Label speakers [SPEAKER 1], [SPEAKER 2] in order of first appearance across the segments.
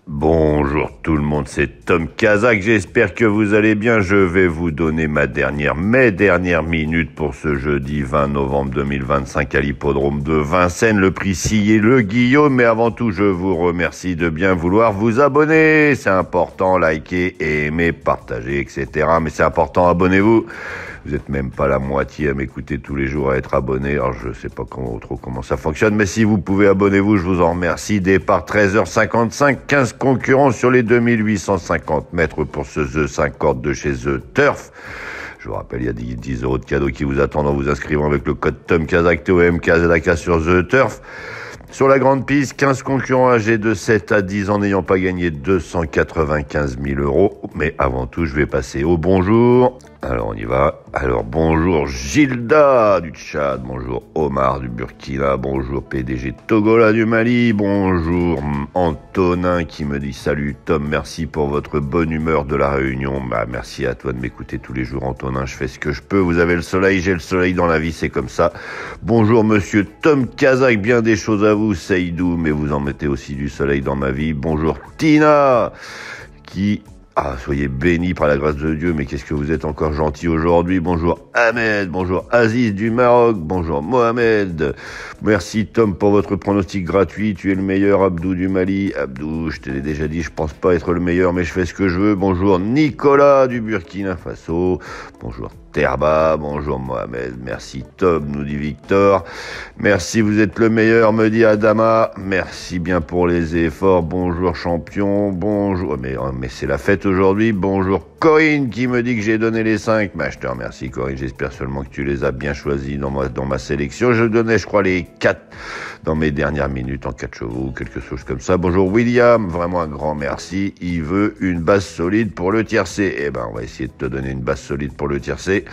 [SPEAKER 1] Bonjour tout le monde, c'est Tom Kazak, j'espère que vous allez bien. Je vais vous donner mes dernières minutes pour ce jeudi 20 novembre 2025 à l'hippodrome de Vincennes, le prix Sillé, le Guillaume. Mais avant tout, je vous remercie de bien vouloir vous abonner. C'est important, liker, aimer, partager, etc. Mais c'est important, abonnez-vous. Vous êtes même pas la moitié à m'écouter tous les jours, à être abonné. Alors je sais pas trop comment ça fonctionne, mais si vous pouvez, abonnez-vous, je vous en remercie. Départ 13h55, 15 concurrents sur les 2850 mètres pour ce The 5 cordes de chez The Turf. Je vous rappelle, il y a 10 euros de cadeaux qui vous attendent en vous inscrivant avec le code TOMKAZAK, TOMKZAK sur The Turf. Sur la grande piste, 15 concurrents âgés de 7 à 10 ans n'ayant pas gagné 295 000 euros. Mais avant tout, je vais passer au bonjour. Alors, on y va. Alors, bonjour Gilda du Tchad, bonjour Omar du Burkina, bonjour PDG Togola du Mali, bonjour Antonin qui me dit salut Tom, merci pour votre bonne humeur de la Réunion. Bah, merci à toi de m'écouter tous les jours Antonin, je fais ce que je peux. Vous avez le soleil, j'ai le soleil dans la vie, c'est comme ça. Bonjour monsieur Tom Kazak, bien des choses à vous Seydou, mais vous en mettez aussi du soleil dans ma vie. Bonjour Tina qui... Ah, soyez bénis par la grâce de Dieu, mais qu'est-ce que vous êtes encore gentil aujourd'hui. Bonjour Ahmed, bonjour Aziz du Maroc, bonjour Mohamed. Merci Tom pour votre pronostic gratuit, tu es le meilleur. Abdou du Mali, Abdou, je te l'ai déjà dit, je pense pas être le meilleur, mais je fais ce que je veux. Bonjour Nicolas du Burkina Faso, bonjour Terba, bonjour Mohamed, merci Tom, nous dit Victor. Merci, vous êtes le meilleur, me dit Adama. Merci bien pour les efforts, bonjour champion, bonjour, mais c'est la fête aujourd'hui. Bonjour Corinne qui me dit que j'ai donné les 5. Bah, je te remercie Corinne, j'espère seulement que tu les as bien choisis dans ma sélection. Je donnais je crois les 4 dans mes dernières minutes en 4 chevaux, quelque chose comme ça. Bonjour William, vraiment un grand merci. Il veut une base solide pour le tiercé. Eh ben on va essayer de te donner une base solide pour le tiercé.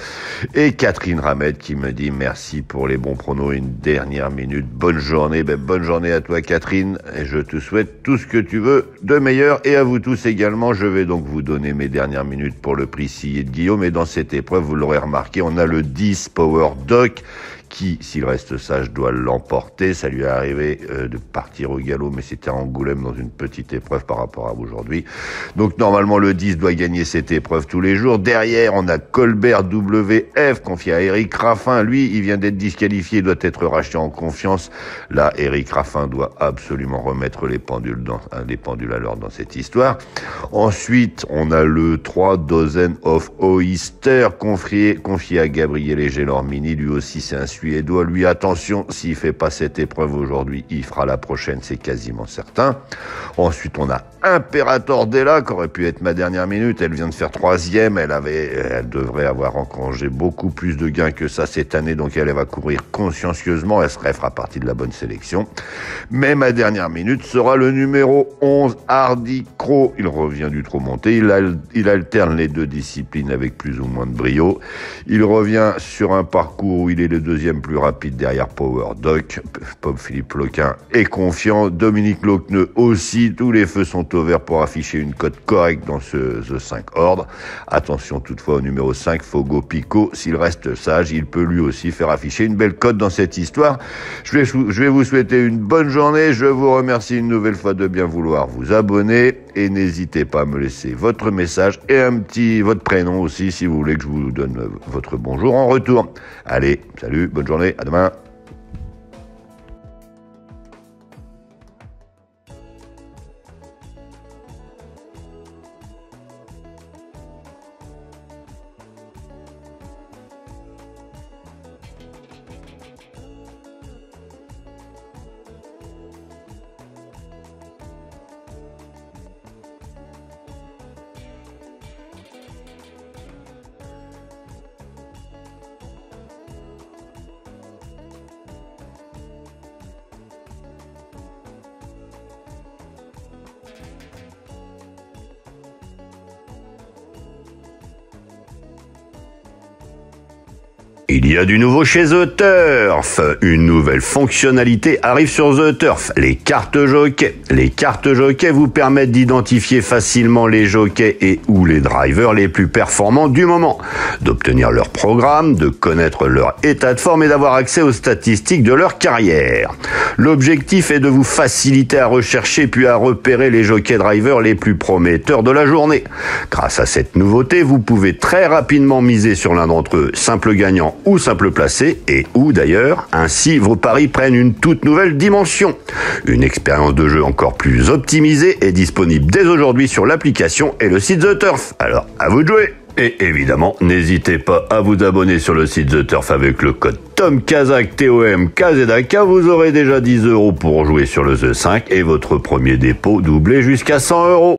[SPEAKER 1] Et Catherine Ramed qui me dit merci pour les bons pronos, une dernière minute. Bonne journée, bonne journée à toi Catherine. Et je te souhaite tout ce que tu veux de meilleur et à vous tous également. Je vais donc vous donner mes dernières minutes pour le prix Sillé de Guillaume. Et dans cette épreuve, vous l'aurez remarqué, on a le 10 Power Doc qui, s'il reste sage, doit l'emporter. Ça lui est arrivé de partir au galop, mais c'était à Angoulême dans une petite épreuve par rapport à aujourd'hui. Donc normalement, le 10 doit gagner cette épreuve tous les jours. Derrière, on a Colbert WF, confié à Eric Raffin. Lui, il vient d'être disqualifié, il doit être racheté en confiance. Là, Eric Raffin doit absolument remettre les pendules à l'heure dans cette histoire. Ensuite, on a le 3 Dozen of Oyster, confié à Gabriel Gelormini. Lui aussi, c'est un Suédois. Lui, attention, s'il fait pas cette épreuve aujourd'hui, il fera la prochaine, c'est quasiment certain. Ensuite, on a Imperator Della, qui aurait pu être ma dernière minute. Elle vient de faire 3e. Elle devrait avoir engrangé beaucoup plus de gains que ça cette année, donc elle va courir consciencieusement. Elle fera partie de la bonne sélection. Mais ma dernière minute sera le numéro 11, Hardy Crow. Il revient du trop monté. Il alterne les deux disciplines avec plus ou moins de brio. Il revient sur un parcours où il est le deuxième plus rapide derrière Power Doc. Philippe Loquin est confiant. Dominique Lochneux aussi. Tous les feux sont au vert pour afficher une cote correcte dans ce The 5 ordre. Attention toutefois au numéro 5, Fogo Pico. S'il reste sage, il peut lui aussi faire afficher une belle cote dans cette histoire. Je vais vous souhaiter une bonne journée. Je vous remercie une nouvelle fois de bien vouloir vous abonner et n'hésitez pas à me laisser votre message et votre prénom aussi si vous voulez que je vous donne votre bonjour en retour. Allez, salut, bonne journée, à demain. Il y a du nouveau chez The Turf. Une nouvelle fonctionnalité arrive sur The Turf, les cartes jockeys. Les cartes jockeys vous permettent d'identifier facilement les jockeys et ou les drivers les plus performants du moment, d'obtenir leur programme, de connaître leur état de forme et d'avoir accès aux statistiques de leur carrière. L'objectif est de vous faciliter à rechercher puis à repérer les jockeys drivers les plus prometteurs de la journée. Grâce à cette nouveauté, vous pouvez très rapidement miser sur l'un d'entre eux, simple gagnant ou simple placé, et ou d'ailleurs, ainsi vos paris prennent une toute nouvelle dimension. Une expérience de jeu encore plus optimisée est disponible dès aujourd'hui sur l'application et le site The Turf. Alors, à vous de jouer! Et évidemment, n'hésitez pas à vous abonner sur le site The Turf avec le code TOMKAZAK, TOMKZAK, vous aurez déjà 10 € pour jouer sur le The 5 et votre premier dépôt doublé jusqu'à 100 €.